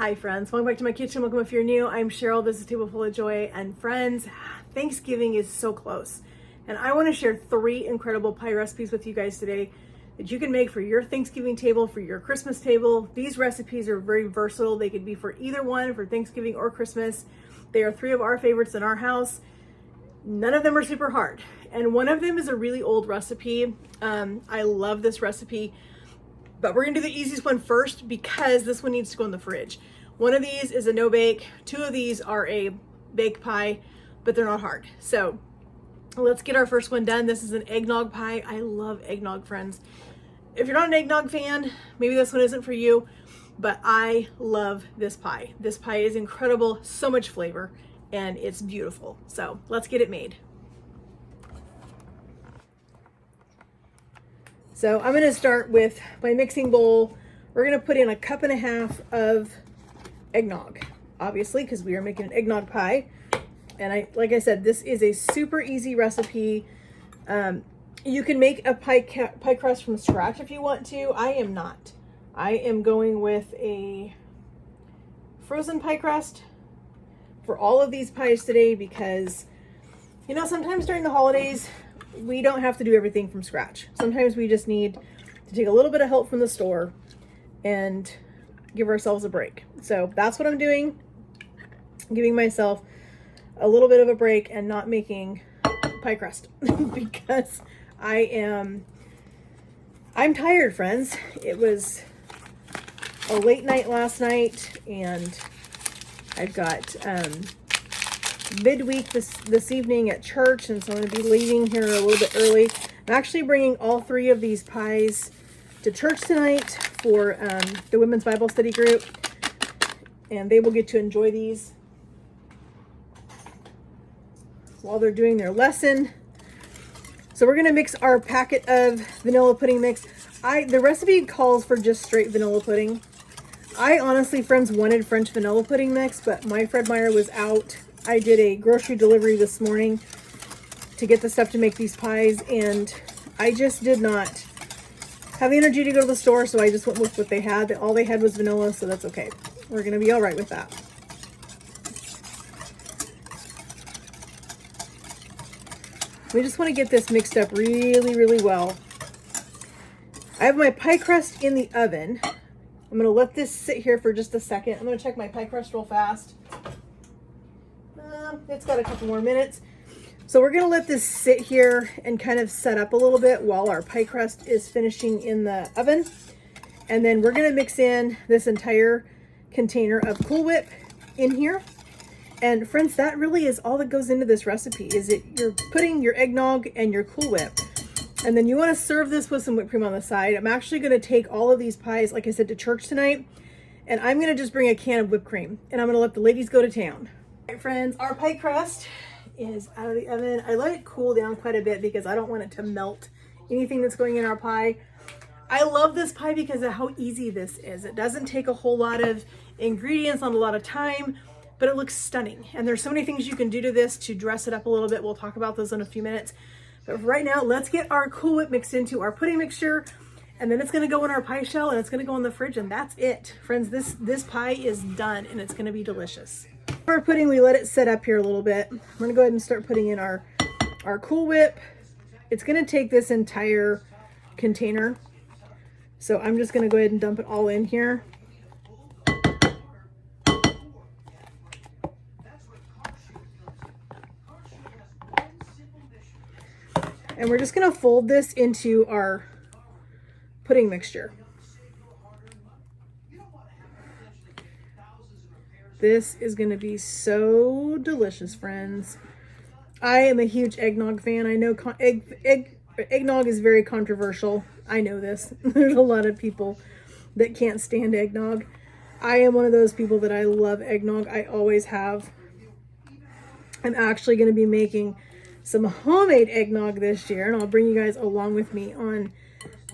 Hi friends, welcome back to my kitchen. Welcome if you're new. I'm Cheryl, this is Table Full of Joy. And friends, Thanksgiving is so close. And I want to share 3 incredible pie recipes with you guys today that you can make for your Thanksgiving table, for your Christmas table. These recipes are very versatile. They could be for either one, for Thanksgiving or Christmas. They are 3 of our favorites in our house. None of them are super hard. And one of them is a really old recipe. I love this recipe. But we're gonna do the easiest one first because this one needs to go in the fridge. One of these is a no bake, 2 of these are a baked pie, but they're not hard. So let's get our first one done. This is an eggnog pie. I love eggnog, friends. If you're not an eggnog fan, maybe this one isn't for you, but I love this pie. This pie is incredible, so much flavor, and it's beautiful. So let's get it made. So I'm gonna start with my mixing bowl. We're gonna put in 1.5 cups of eggnog, obviously, because we are making an eggnog pie. And like I said, this is a super easy recipe. You can make a pie crust from scratch if you want to. I am not. I am going with a frozen pie crust for all of these pies today because, you know, sometimes during the holidays, we don't have to do everything from scratch. Sometimes we just need to take a little bit of help from the store and give ourselves a break. So that's what I'm doing. I'm giving myself a little bit of a break and not making pie crust because I'm tired, friends. It was a late night last night and I've got midweek this evening at church, and so I'm going to be leaving here a little bit early. I'm actually bringing all 3 of these pies to church tonight for the women's Bible study group, and they will get to enjoy these while they're doing their lesson. So we're going to mix our packet of vanilla pudding mix. The recipe calls for just straight vanilla pudding. I honestly, friends, wanted French vanilla pudding mix, but my Fred Meyer was out. I did a grocery delivery this morning to get the stuff to make these pies, and I just did not have the energy to go to the store, so I just went with what they had. All they had was vanilla, so that's okay. We're going to be all right with that. We just want to get this mixed up really, really well. I have my pie crust in the oven. I'm going to let this sit here for just a second. I'm going to check my pie crust real fast. It's got a couple more minutes. So we're going to let this sit here and kind of set up a little bit while our pie crust is finishing in the oven. And then we're going to mix in this entire container of Cool Whip in here. And friends, that really is all that goes into this recipe. You're putting your eggnog and your Cool Whip. And then you want to serve this with some whipped cream on the side. I'm actually going to take all of these pies, like I said, to church tonight. And I'm going to just bring a can of whipped cream. And I'm going to let the ladies go to town. All right, friends, our pie crust is out of the oven. I let it cool down quite a bit because I don't want it to melt anything that's going in our pie. I love this pie because of how easy this is. It doesn't take a whole lot of ingredients, not a lot of time, but it looks stunning. And there's so many things you can do to this to dress it up a little bit. We'll talk about those in a few minutes. But right now, let's get our Cool Whip mixed into our pudding mixture, and then it's gonna go in our pie shell and it's gonna go in the fridge, and that's it. Friends, this pie is done and it's gonna be delicious. Our pudding, we let it set up here a little bit. I'm gonna go ahead and start putting in our Cool Whip. It's gonna take this entire container. So I'm just gonna go ahead and dump it all in here. And we're just gonna fold this into our pudding mixture. This is gonna be so delicious, friends. I am a huge eggnog fan. I know eggnog is very controversial. I know this. There's a lot of people that can't stand eggnog. I am one of those people that I love eggnog. I always have. I'm actually gonna be making some homemade eggnog this year, and I'll bring you guys along with me on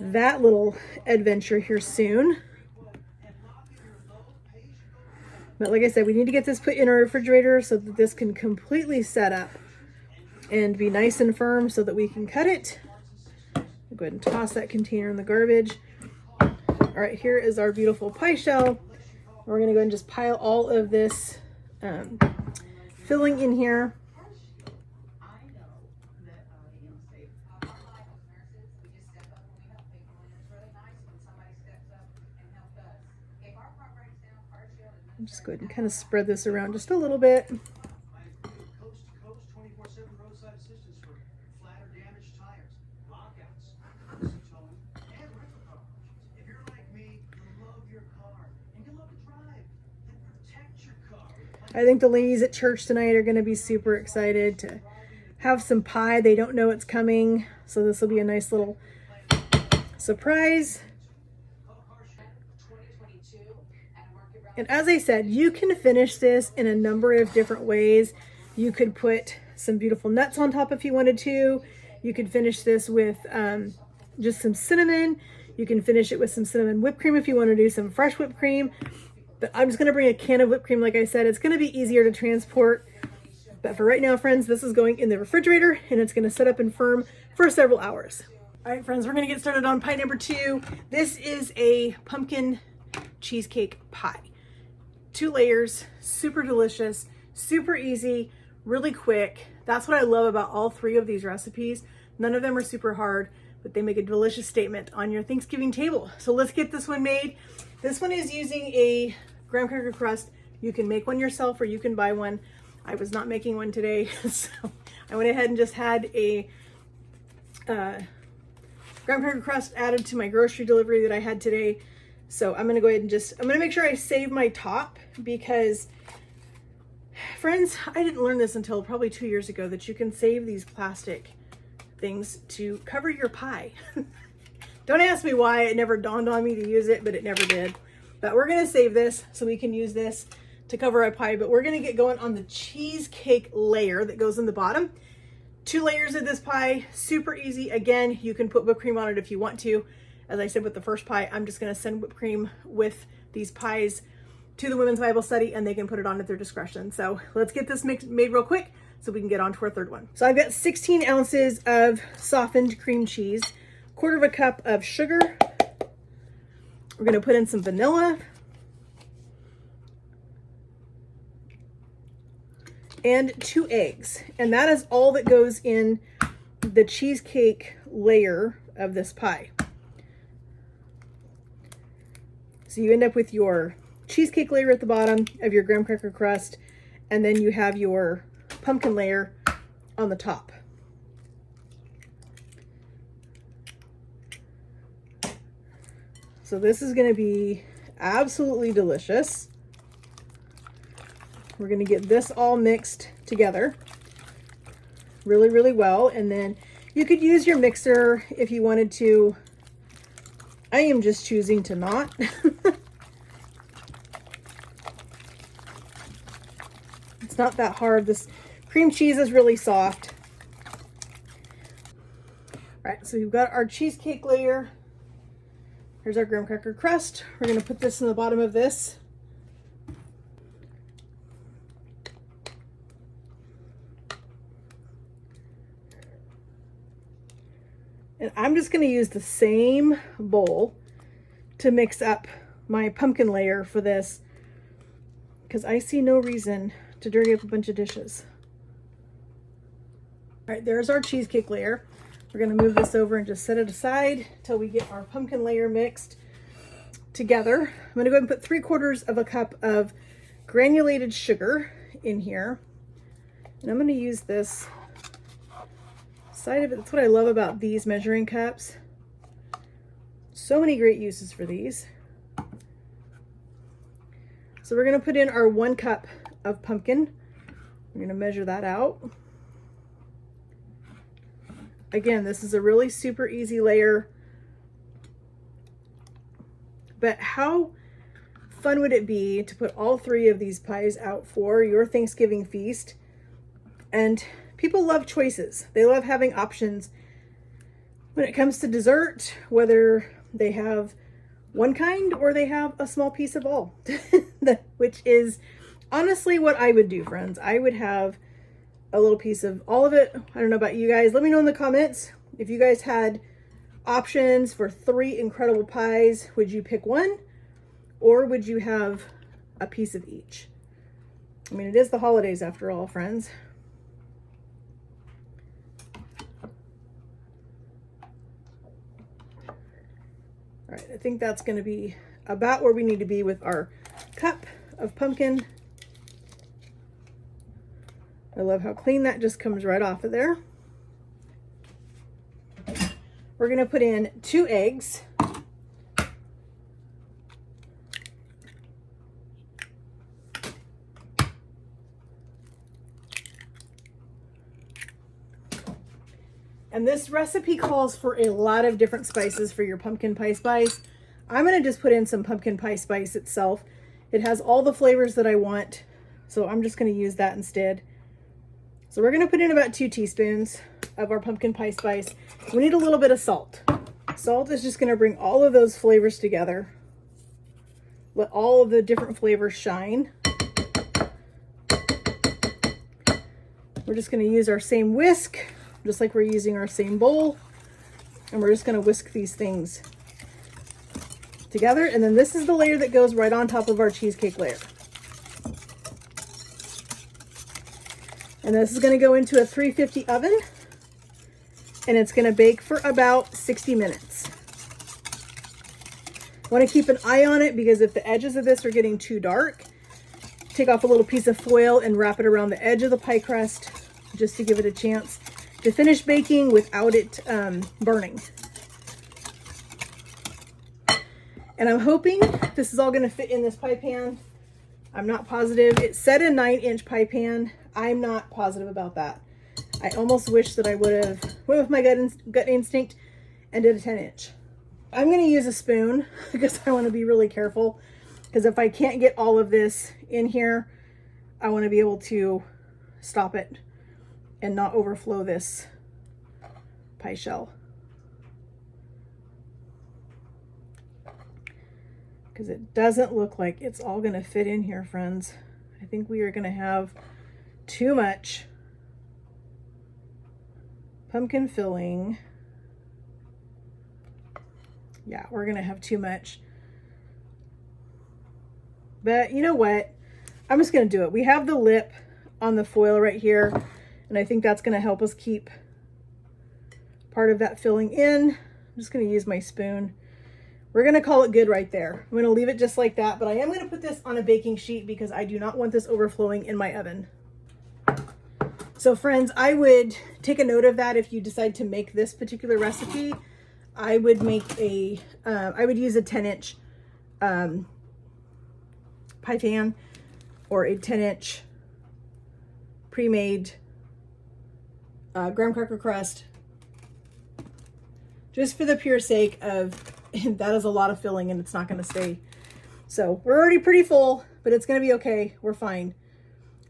that little adventure here soon. But like I said, we need to get this put in our refrigerator so that this can completely set up and be nice and firm so that we can cut it. I'll go ahead and toss that container in the garbage. All right, here is our beautiful pie shell. We're gonna go ahead and just pile all of this filling in here. Just go ahead and kind of spread this around just a little bit. I think the ladies at church tonight are going to be super excited to have some pie. They don't know it's coming, so this will be a nice little surprise. And as I said, you can finish this in a number of different ways. You could put some beautiful nuts on top if you wanted to. You could finish this with just some cinnamon. You can finish it with some cinnamon whipped cream if you want to do some fresh whipped cream. But I'm just going to bring a can of whipped cream. Like I said, it's going to be easier to transport. But for right now, friends, this is going in the refrigerator and it's going to set up and firm for several hours. All right, friends, we're going to get started on pie number 2. This is a pumpkin cheesecake pie. 2 layers, super delicious, super easy, really quick. That's what I love about all 3 of these recipes. None of them are super hard, but they make a delicious statement on your Thanksgiving table. So let's get this one made. This one is using a graham cracker crust. You can make one yourself or you can buy one. I was not making one today, so I went ahead and just had a graham cracker crust added to my grocery delivery that I had today. So I'm gonna go ahead and I'm gonna make sure I save my top because, friends, I didn't learn this until probably 2 years ago that you can save these plastic things to cover your pie. Don't ask me why, it never dawned on me to use it, but it never did. But we're gonna save this so we can use this to cover our pie, but we're gonna get going on the cheesecake layer that goes in the bottom. 2 layers of this pie, super easy. Again, you can put whipped cream on it if you want to. As I said with the first pie, I'm just going to send whipped cream with these pies to the Women's Bible Study and they can put it on at their discretion. So let's get this made real quick so we can get on to our third one. So I've got 16 ounces of softened cream cheese, 1/4 cup of sugar. We're going to put in some vanilla and 2 eggs. And that is all that goes in the cheesecake layer of this pie. So you end up with your cheesecake layer at the bottom of your graham cracker crust, and then you have your pumpkin layer on the top. So this is going to be absolutely delicious. We're going to get this all mixed together really, really well, and then you could use your mixer if you wanted to. I am just choosing to not. It's not that hard. This cream cheese is really soft. All right, so we've got our cheesecake layer. Here's our graham cracker crust. We're going to put this in the bottom of this. And I'm just going to use the same bowl to mix up my pumpkin layer for this because I see no reason to dirty up a bunch of dishes. All right, there's our cheesecake layer. We're going to move this over and just set it aside till we get our pumpkin layer mixed together. I'm going to go ahead and put 3/4 cup of granulated sugar in here. And I'm going to use this side of it. That's what I love about these measuring cups. So many great uses for these. So we're going to put in our 1 cup of pumpkin. We're going to measure that out. Again, this is a really super easy layer. But how fun would it be to put all 3 of these pies out for your Thanksgiving feast? And people love choices. They love having options when it comes to dessert, whether they have one kind or they have a small piece of all, which is honestly what I would do, friends. I would have a little piece of all of it. I don't know about you guys. Let me know in the comments if you guys had options for 3 incredible pies. Would you pick one, or would you have a piece of each. I mean, it is the holidays after all, friends. All right, I think that's going to be about where we need to be with our cup of pumpkin. I love how clean that just comes right off of there. We're going to put in 2 eggs. And this recipe calls for a lot of different spices for your pumpkin pie spice. I'm going to just put in some pumpkin pie spice itself. It has all the flavors that I want, so I'm just going to use that instead. So we're going to put in about 2 teaspoons of our pumpkin pie spice. We need a little bit of salt. Salt is just going to bring all of those flavors together. Let all of the different flavors shine. We're just going to use our same whisk, just like we're using our same bowl. And we're just going to whisk these things together. And then this is the layer that goes right on top of our cheesecake layer. And this is going to go into a 350 oven. And it's going to bake for about 60 minutes. Want to keep an eye on it because if the edges of this are getting too dark, take off a little piece of foil and wrap it around the edge of the pie crust just to give it a chance to finish baking without it burning. And I'm hoping this is all going to fit in this pie pan. I'm not positive. It said a 9-inch pie pan. I'm not positive about that. I almost wish that I would have went with my gut instinct and did a 10-inch. I'm going to use a spoon because I want to be really careful, because if I can't get all of this in here, I want to be able to stop it and not overflow this pie shell. Because it doesn't look like it's all going to fit in here, friends. I think we are going to have too much pumpkin filling. Yeah, we're going to have too much. But you know what? I'm just going to do it. We have the lip on the foil right here, and I think that's going to help us keep part of that filling in. I'm just going to use my spoon. We're going to call it good right there. I'm going to leave it just like that, but I am going to put this on a baking sheet because I do not want this overflowing in my oven. So friends, I would take a note of that if you decide to make this particular recipe. I would make a, I would use a 10-inch pie pan or a 10-inch pre-made graham cracker crust, just for the pure sake of that is a lot of filling and it's not going to stay. So we're already pretty full, but it's going to be okay. We're fine.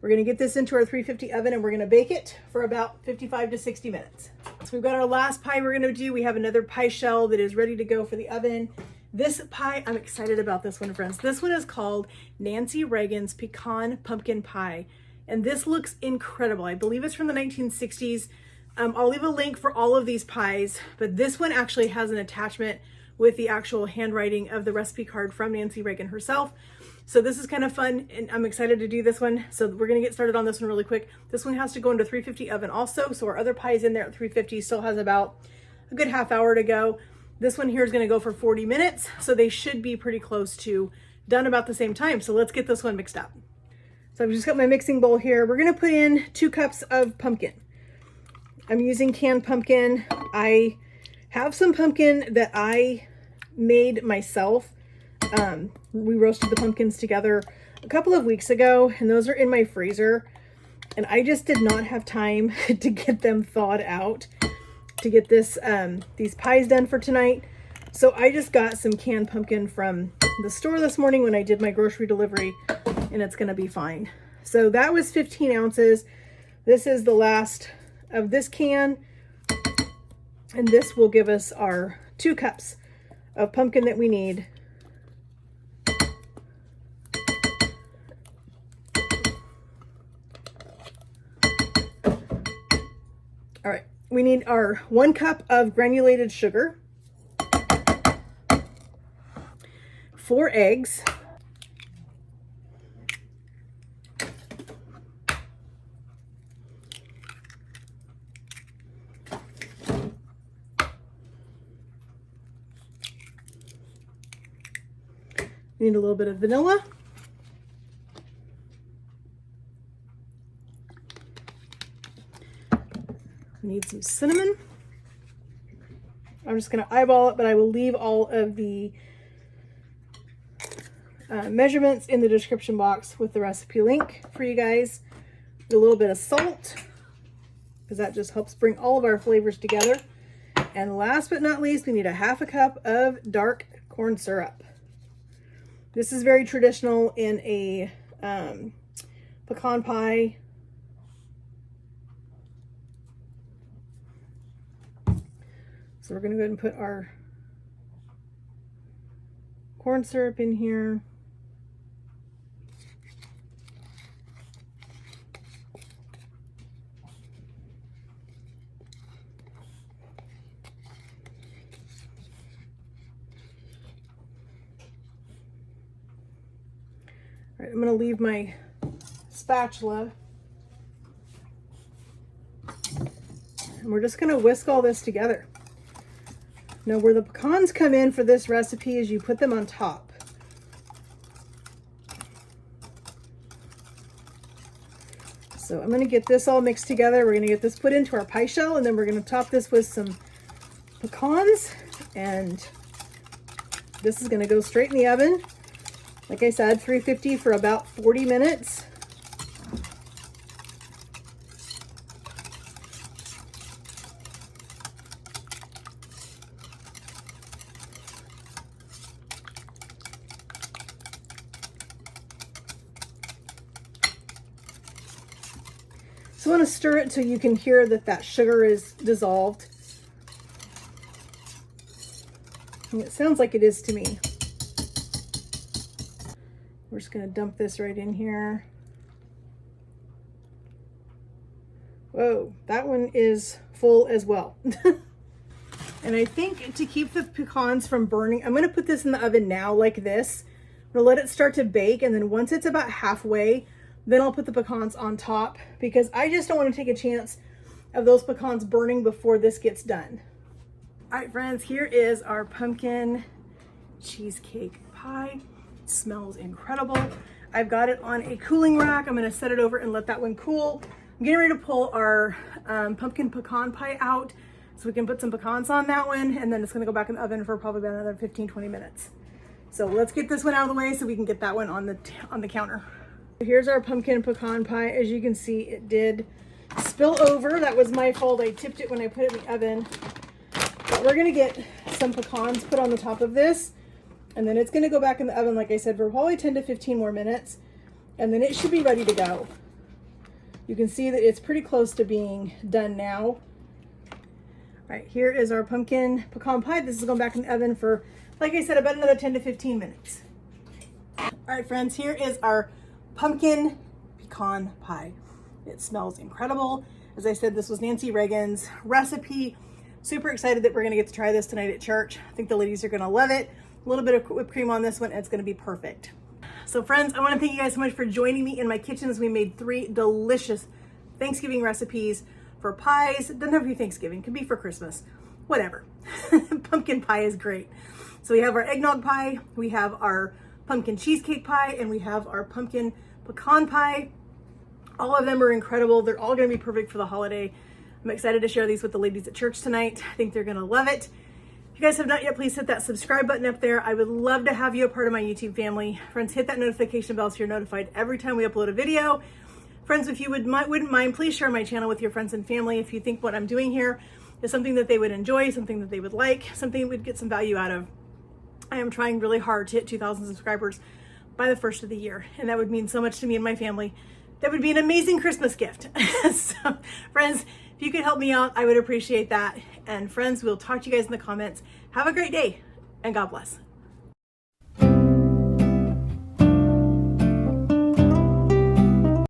We're going to get this into our 350 oven and we're going to bake it for about 55 to 60 minutes. So we've got our last pie we're going to do. We have another pie shell that is ready to go for the oven. This pie, I'm excited about this one, friends. This one is called Nancy Reagan's Pecan Pumpkin Pie. And this looks incredible. I believe it's from the 1960s. I'll leave a link for all of these pies, but this one actually has an attachment with the actual handwriting of the recipe card from Nancy Reagan herself. So this is kind of fun, and I'm excited to do this one. So we're going to get started on this one really quick. This one has to go into 350 oven also. So our other pie is in there at 350, still has about a good half hour to go. This one here is going to go for 40 minutes. So they should be pretty close to done about the same time. So let's get this one mixed up. So I've just got my mixing bowl here. We're going to put in 2 cups of pumpkin. I'm using canned pumpkin. I have some pumpkin that I made myself. We roasted the pumpkins together a couple of weeks ago, and those are in my freezer. And I just did not have time to get them thawed out to get this these pies done for tonight. So I just got some canned pumpkin from the store this morning when I did my grocery delivery, and it's gonna be fine. So that was 15 ounces. This is the last of this can, and this will give us our 2 cups of pumpkin that we need. All right, we need our 1 cup of granulated sugar, 4 eggs, We need a little bit of vanilla. We need some cinnamon. I'm just going to eyeball it, but I will leave all of the measurements in the description box with the recipe link for you guys. A little bit of salt, because that just helps bring all of our flavors together. And last but not least, we need a half a cup of dark corn syrup. This is very traditional in a pecan pie. So we're going to go ahead and put our corn syrup in here. All right, I'm going to leave my spatula. And we're just going to whisk all this together. Now, where the pecans come in for this recipe is you put them on top. So I'm going to get this all mixed together. We're going to get this put into our pie shell, and then we're going to top this with some pecans, and this is going to go straight in the oven. Like I said, 350 for about 40 minutes. So I want to stir it so you can hear that sugar is dissolved. And it sounds like it is to me. We're just going to dump this right in here. Whoa, that one is full as well. And I think to keep the pecans from burning, I'm going to put this in the oven now like this. I'm going to let it start to bake, and then once it's about halfway, then I'll put the pecans on top, because I just don't want to take a chance of those pecans burning before this gets done. All right, friends, here is our pumpkin cheesecake pie. It smells incredible. I've got it on a cooling rack. I'm going to set it over and let that one cool. I'm getting ready to pull our pumpkin pecan pie out so we can put some pecans on that one, and then it's going to go back in the oven for probably about another 15-20 minutes. So let's get this one out of the way so we can get that one on the counter. Here's our pumpkin pecan pie. As you can see, it did spill over. That was my fault. I tipped it when I put it in the oven. But we're going to get some pecans put on the top of this, and then it's going to go back in the oven, like I said, for probably 10 to 15 more minutes, and then it should be ready to go. You can see that it's pretty close to being done now. All right, here is our pumpkin pecan pie. This is going back in the oven for, like I said, about another 10 to 15 minutes. All right, friends, here is our pumpkin pecan pie. It smells incredible. As I said, this was Nancy Reagan's recipe. Super excited that we're going to get to try this tonight at church. I think the ladies are going to love it. A little bit of whipped cream on this one, and it's going to be perfect. So friends, I want to thank you guys so much for joining me in my kitchen as we made 3 delicious Thanksgiving recipes for pies. It doesn't have to be Thanksgiving, it could be for Christmas, whatever. Pumpkin pie is great. So we have our eggnog pie, we have our pumpkin cheesecake pie, and we have our pumpkin pecan pie. All of them are incredible. They're all going to be perfect for the holiday. I'm excited to share these with the ladies at church tonight. I think they're going to love it. If you guys have not yet, please hit that subscribe button up there. I would love to have you a part of my YouTube family. Friends, hit that notification bell so you're notified every time we upload a video. Friends, if you wouldn't mind, please share my channel with your friends and family if you think what I'm doing here is something that they would enjoy, something that they would like, something we'd get some value out of. I am trying really hard to hit 2,000 subscribers by the first of the year, and that would mean so much to me and my family. That would be an amazing Christmas gift. So, friends, if you could help me out, I would appreciate that. And friends, we'll talk to you guys in the comments. Have a great day, and God bless.